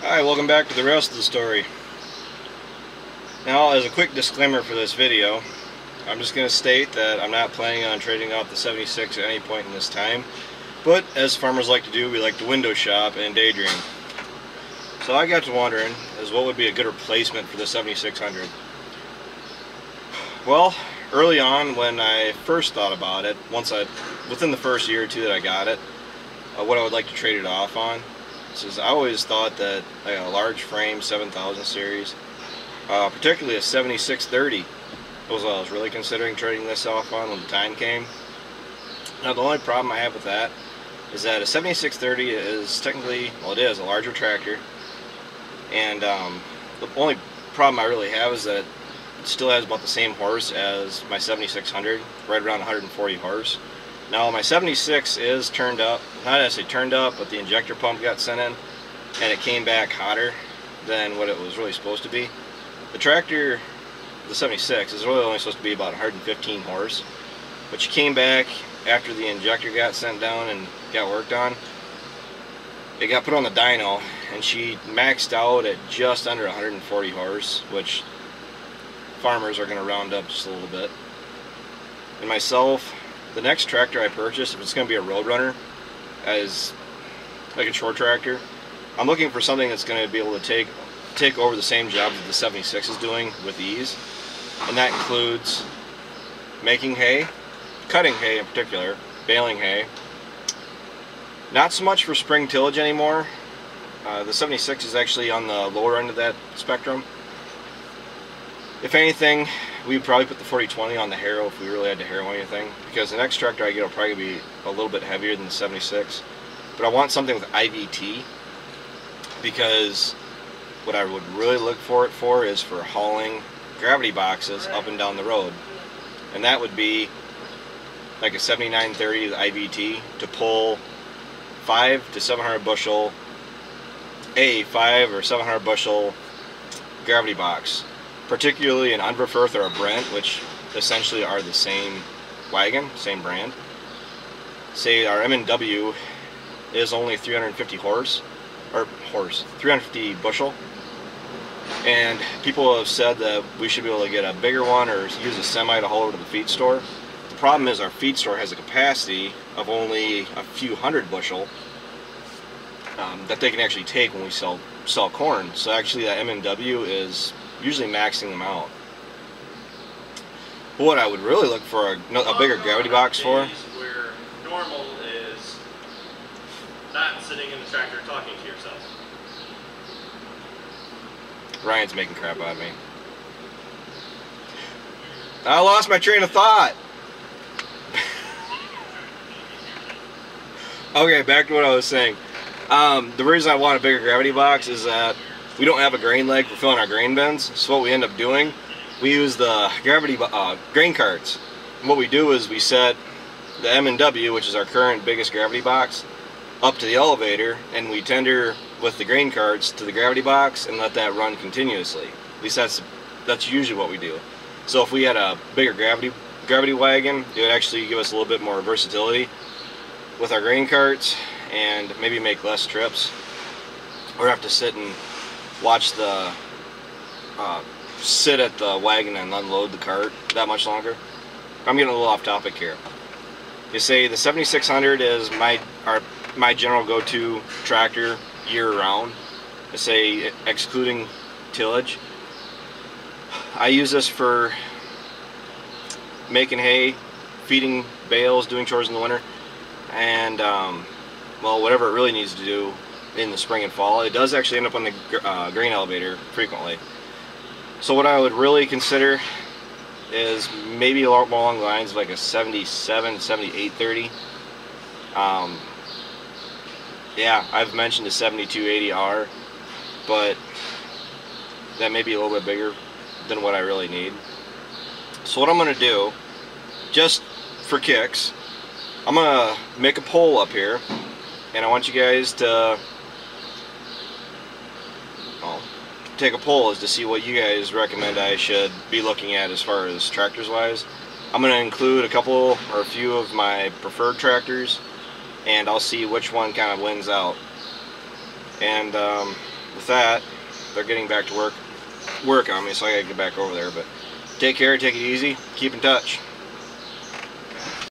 Hi, welcome back to the rest of the story. Now, as a quick disclaimer for this video, I'm just going to state that I'm not planning on trading out the 76 at any point in this time, but as farmers like to do, we like to window shop and daydream. So I got to wondering as what would be a good replacement for the 7600. Well, early on when I first thought about it, within the first year or two that I got it, what I would like to trade it off on is I always thought that a large frame 7000 series, particularly a 7630, was what I was really considering trading this off on when the time came. Now the only problem I have with that is that a 7630 is technically, well, it is a larger tractor, and the only problem I really have is that it still has about the same horse as my 7600, right around 140 horse. Now my 76 is turned up, not necessarily turned up, but the injector pump got sent in and it came back hotter than what it was really supposed to be. The tractor, the 76, is really only supposed to be about 115 horse, but she came back after the injector got sent down and got worked on. It got put on the dyno and she maxed out at just under 140 horse, which farmers are going to round up just a little bit. And myself, the next tractor I purchase, if it's going to be a Roadrunner, as like a short tractor, I'm looking for something that's going to be able to take over the same job that the 76 is doing with ease, and that includes making hay, cutting hay in particular, baling hay. Not so much for spring tillage anymore. The 76 is actually on the lower end of that spectrum. If anything, we'd probably put the 4020 on the harrow if we really had to harrow anything, because the next tractor I get will probably be a little bit heavier than the 76. But I want something with IVT, because what I would really look for it for is for hauling gravity boxes up and down the road. And that would be like a 7930 with IVT to pull 5 to 700 bushel, 5 or 700 bushel gravity box. Particularly an Unverferth or a Brent, which essentially are the same wagon, same brand. Say our M&W is only 350 350 bushel, and people have said that we should be able to get a bigger one or use a semi to haul over to the feed store. The problem is our feed store has a capacity of only a few hundred bushel that they can actually take when we sell corn. So actually that M&W is usually maxing them out. But what I would really look for a bigger gravity box for. Where normal is not sitting in the tractor talking to yourself. Ryan's making crap out of me. I lost my train of thought. Okay, back to what I was saying. The reason I want a bigger gravity box is that we don't have a grain leg for filling our grain bins, so what we end up doing, we use the gravity grain carts. And what we do is we set the M&W, which is our current biggest gravity box, up to the elevator, and we tender with the grain carts to the gravity box and let that run continuously. At least that's usually what we do. So if we had a bigger gravity wagon, it would actually give us a little bit more versatility with our grain carts and maybe make less trips, or have to sit and watch the sit at the wagon and unload the cart that much longer. I'm getting a little off topic here. You say the 7600 is my general go-to tractor year-round. I say excluding tillage. I use this for making hay, feeding bales, doing chores in the winter, and well, whatever it really needs to do in the spring and fall. It does actually end up on the grain elevator frequently. So what I would really consider is maybe a lot more along the lines of like a 77, 7830. Yeah, I've mentioned a 7280R, but that may be a little bit bigger than what I really need. So what I'm going to do, just for kicks, I'm going to make a poll up here, and I want you guys to take a poll as to see what you guys recommend I should be looking at as far as tractors wise. I'm going to include a couple or a few of my preferred tractors, and I'll see which one kind of wins out. And with that, they're getting back to work on me, so I gotta get back over there. But take care, take it easy, keep in touch.